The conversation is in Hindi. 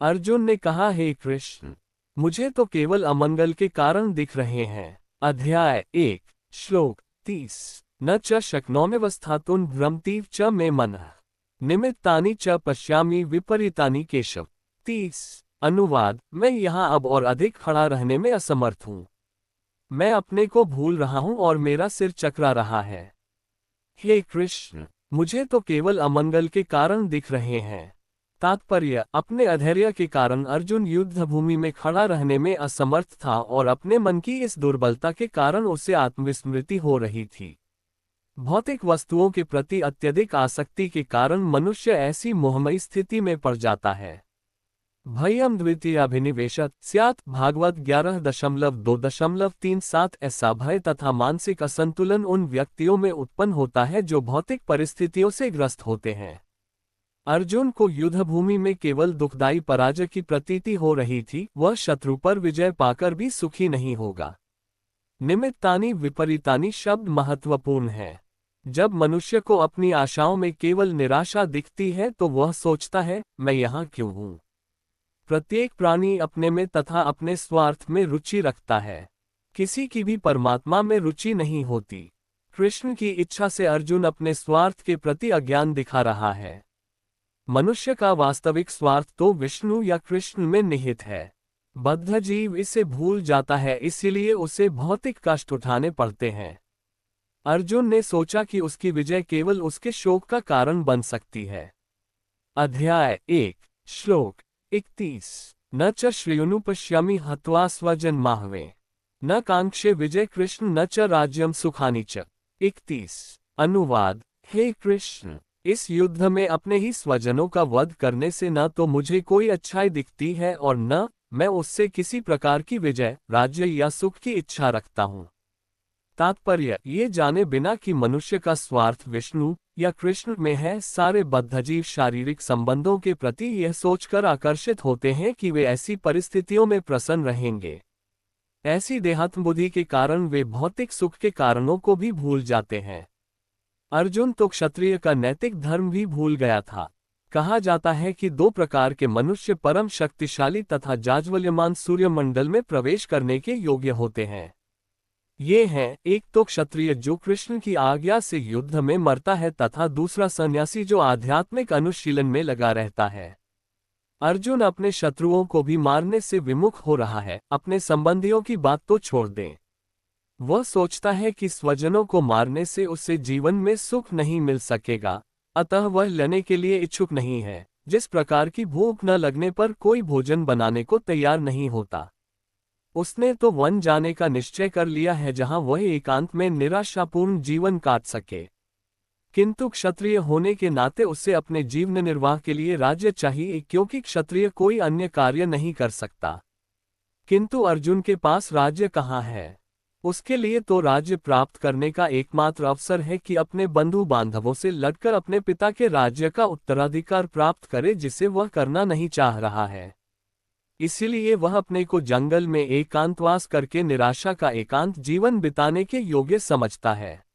अर्जुन ने कहा, हे कृष्ण, मुझे तो केवल अमंगल के कारण दिख रहे हैं। अध्याय 1 श्लोक 30 न च शक्नोम्यवस्थातुं भ्रमतीव च मे मनः निमित्तानि च पश्यामि विपरीतानि केशव। 30 अनुवाद, मैं यहाँ अब और अधिक खड़ा रहने में असमर्थ हूँ। मैं अपने को भूल रहा हूँ और मेरा सिर चकरा रहा है। हे कृष्ण, मुझे तो केवल अमंगल के कारण दिख रहे हैं। तात्पर्य, अपने अधैर्य के कारण अर्जुन युद्ध भूमि में खड़ा रहने में असमर्थ था और अपने मन की इस दुर्बलता के कारण उसे आत्मविस्मृति हो रही थी। भौतिक वस्तुओं के प्रति अत्यधिक आसक्ति के कारण मनुष्य ऐसी मोहमयी स्थिति में पड़ जाता है। भयम द्वितीयाभिनिवेशत स्यात् भागवत 11.2.37। ऐसा भय तथा मानसिक असंतुलन उन व्यक्तियों में उत्पन्न होता है जो भौतिक परिस्थितियों से ग्रस्त होते हैं। अर्जुन को युद्धभूमि में केवल दुखदायी पराजय की प्रतीति हो रही थी, वह शत्रु पर विजय पाकर भी सुखी नहीं होगा। निमित्तानि विपरीतानि शब्द महत्वपूर्ण है। जब मनुष्य को अपनी आशाओं में केवल निराशा दिखती है तो वह सोचता है, मैं यहाँ क्यों हूँ। प्रत्येक प्राणी अपने में तथा अपने स्वार्थ में रुचि रखता है, किसी की भी परमात्मा में रुचि नहीं होती। कृष्ण की इच्छा से अर्जुन अपने स्वार्थ के प्रति अज्ञान दिखा रहा है। मनुष्य का वास्तविक स्वार्थ तो विष्णु या कृष्ण में निहित है। बद्ध जीव इसे भूल जाता है, इसीलिए उसे भौतिक कष्ट उठाने पड़ते हैं। अर्जुन ने सोचा कि उसकी विजय केवल उसके शोक का कारण बन सकती है। अध्याय 1 श्लोक 31 न च श्रेयोनुपश्यामि हत्वा स्वजन्माहवे न कांक्षे विजय कृष्ण न च राज्यम सुखानि च। 31 अनुवाद, हे कृष्ण, इस युद्ध में अपने ही स्वजनों का वध करने से न तो मुझे कोई अच्छाई दिखती है और न मैं उससे किसी प्रकार की विजय, राज्य या सुख की इच्छा रखता हूँ। तात्पर्य, ये जाने बिना कि मनुष्य का स्वार्थ विष्णु या कृष्ण में है, सारे बद्धजीव शारीरिक संबंधों के प्रति यह सोचकर आकर्षित होते हैं कि वे ऐसी परिस्थितियों में प्रसन्न रहेंगे। ऐसी देहात्म बुद्धि के कारण वे भौतिक सुख के कारणों को भी भूल जाते हैं। अर्जुन तो क्षत्रिय का नैतिक धर्म भी भूल गया था। कहा जाता है कि दो प्रकार के मनुष्य परम शक्तिशाली तथा जाज्वल्यमान सूर्यमंडल में प्रवेश करने के योग्य होते हैं। ये हैं, एक तो क्षत्रिय जो कृष्ण की आज्ञा से युद्ध में मरता है तथा दूसरा सन्यासी जो आध्यात्मिक अनुशीलन में लगा रहता है। अर्जुन अपने शत्रुओं को भी मारने से विमुख हो रहा है। अपने संबंधियों की बात तो छोड़ दें, वह सोचता है कि स्वजनों को मारने से उसे जीवन में सुख नहीं मिल सकेगा, अतः वह लेने के लिए इच्छुक नहीं है। जिस प्रकार की भूख न लगने पर कोई भोजन बनाने को तैयार नहीं होता। उसने तो वन जाने का निश्चय कर लिया है जहां वह एकांत में निराशापूर्ण जीवन काट सके। किंतु क्षत्रिय होने के नाते उसे अपने जीवन निर्वाह के लिए राज्य चाहिए, क्योंकि क्षत्रिय कोई अन्य कार्य नहीं कर सकता। किंतु अर्जुन के पास राज्य कहाँ है? उसके लिए तो राज्य प्राप्त करने का एकमात्र अवसर है कि अपने बंधु बांधवों से लड़कर अपने पिता के राज्य का उत्तराधिकार प्राप्त करे, जिसे वह करना नहीं चाह रहा है। इसीलिए वह अपने को जंगल में एकांतवास करके निराशा का एकांत जीवन बिताने के योग्य समझता है।